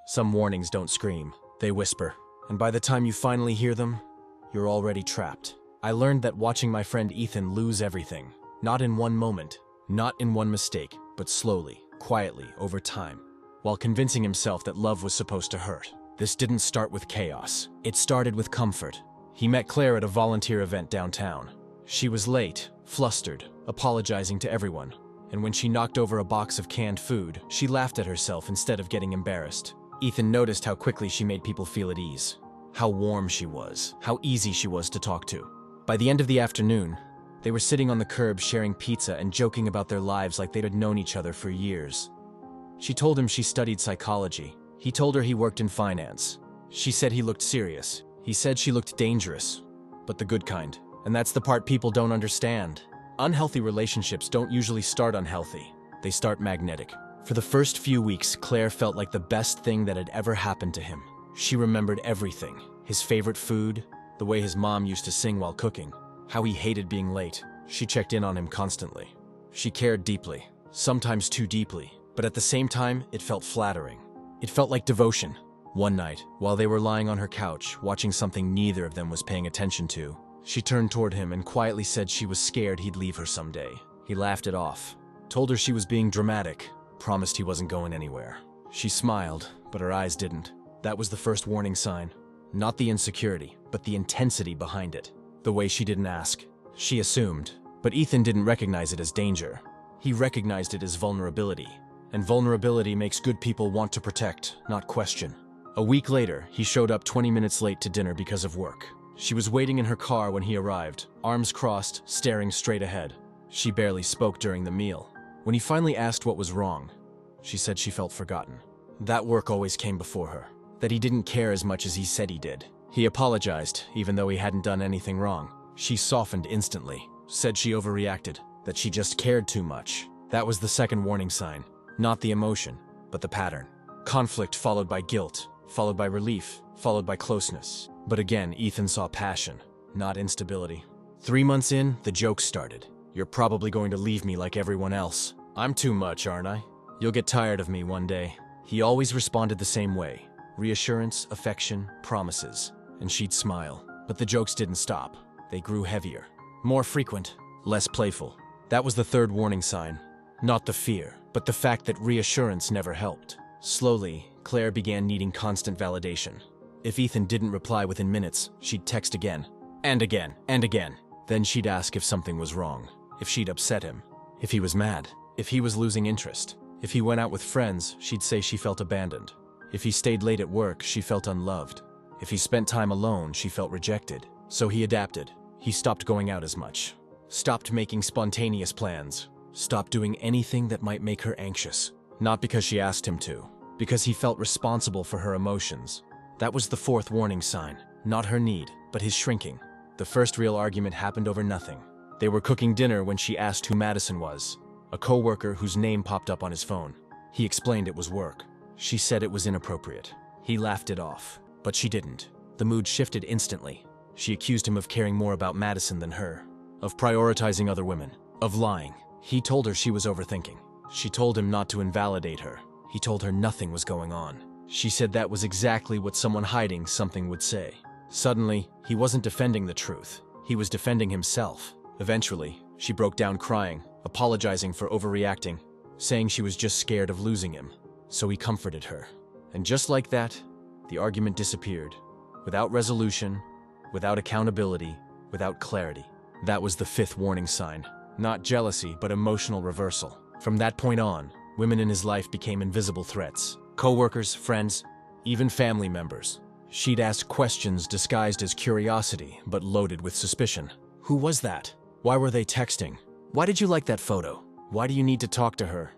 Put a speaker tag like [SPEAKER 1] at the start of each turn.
[SPEAKER 1] Some warnings don't scream, they whisper. And by the time you finally hear them, you're already trapped. I learned that watching my friend Ethan lose everything. Not in one moment, not in one mistake, but slowly, quietly, over time. While convincing himself that love was supposed to hurt. This didn't start with chaos. It started with comfort. He met Claire at a volunteer event downtown. She was late, flustered, apologizing to everyone. And when she knocked over a box of canned food, she laughed at herself instead of getting embarrassed. Ethan noticed how quickly she made people feel at ease. How warm she was, how easy she was to talk to. By the end of the afternoon, they were sitting on the curb sharing pizza and joking about their lives like they'd known each other for years. She told him she studied psychology. He told her he worked in finance. She said he looked serious. He said she looked dangerous, but the good kind. And that's the part people don't understand. Unhealthy relationships don't usually start unhealthy. They start magnetic. For the first few weeks, Claire felt like the best thing that had ever happened to him. She remembered everything. His favorite food, the way his mom used to sing while cooking, how he hated being late. She checked in on him constantly. She cared deeply, sometimes too deeply, but at the same time, it felt flattering. It felt like devotion. One night, while they were lying on her couch, watching something neither of them was paying attention to, she turned toward him and quietly said she was scared he'd leave her someday. He laughed it off, told her she was being dramatic, promised he wasn't going anywhere. She smiled, but her eyes didn't. That was the first warning sign. Not the insecurity, but the intensity behind it. The way she didn't ask. She assumed, but Ethan didn't recognize it as danger. He recognized it as vulnerability. And vulnerability makes good people want to protect, not question. A week later, he showed up 20 minutes late to dinner because of work. She was waiting in her car when he arrived, arms crossed, staring straight ahead. She barely spoke during the meal. When he finally asked what was wrong, she said she felt forgotten. That work always came before her. That he didn't care as much as he said he did. He apologized, even though he hadn't done anything wrong. She softened instantly, said she overreacted, that she just cared too much. That was the second warning sign. Not the emotion, but the pattern. Conflict followed by guilt, followed by relief, followed by closeness. But again, Ethan saw passion, not instability. 3 months in, the jokes started. You're probably going to leave me like everyone else. I'm too much, aren't I? You'll get tired of me one day. He always responded the same way. Reassurance, affection, promises. And she'd smile. But the jokes didn't stop. They grew heavier. More frequent, less playful. That was the third warning sign. Not the fear, but the fact that reassurance never helped. Slowly, Claire began needing constant validation. If Ethan didn't reply within minutes, she'd text again. And again, and again. Then she'd ask if something was wrong. If she'd upset him. If he was mad. If he was losing interest. If he went out with friends, she'd say she felt abandoned. If he stayed late at work, she felt unloved. If he spent time alone, she felt rejected. So he adapted. He stopped going out as much. Stopped making spontaneous plans. Stopped doing anything that might make her anxious. Not because she asked him to. Because he felt responsible for her emotions. That was the fourth warning sign. Not her need, but his shrinking. The first real argument happened over nothing. They were cooking dinner when she asked who Madison was. A coworker whose name popped up on his phone. He explained it was work. She said it was inappropriate. He laughed it off, but she didn't. The mood shifted instantly. She accused him of caring more about Madison than her. Of prioritizing other women. Of lying. He told her she was overthinking. She told him not to invalidate her. He told her nothing was going on. She said that was exactly what someone hiding something would say. Suddenly, he wasn't defending the truth. He was defending himself. Eventually, she broke down crying, apologizing for overreacting, saying she was just scared of losing him. So he comforted her. And just like that, the argument disappeared. Without resolution, without accountability, without clarity. That was the fifth warning sign. Not jealousy, but emotional reversal. From that point on, women in his life became invisible threats. Co-workers, friends, even family members. She'd ask questions disguised as curiosity, but loaded with suspicion. Who was that? Why were they texting? Why did you like that photo? Why do you need to talk to her?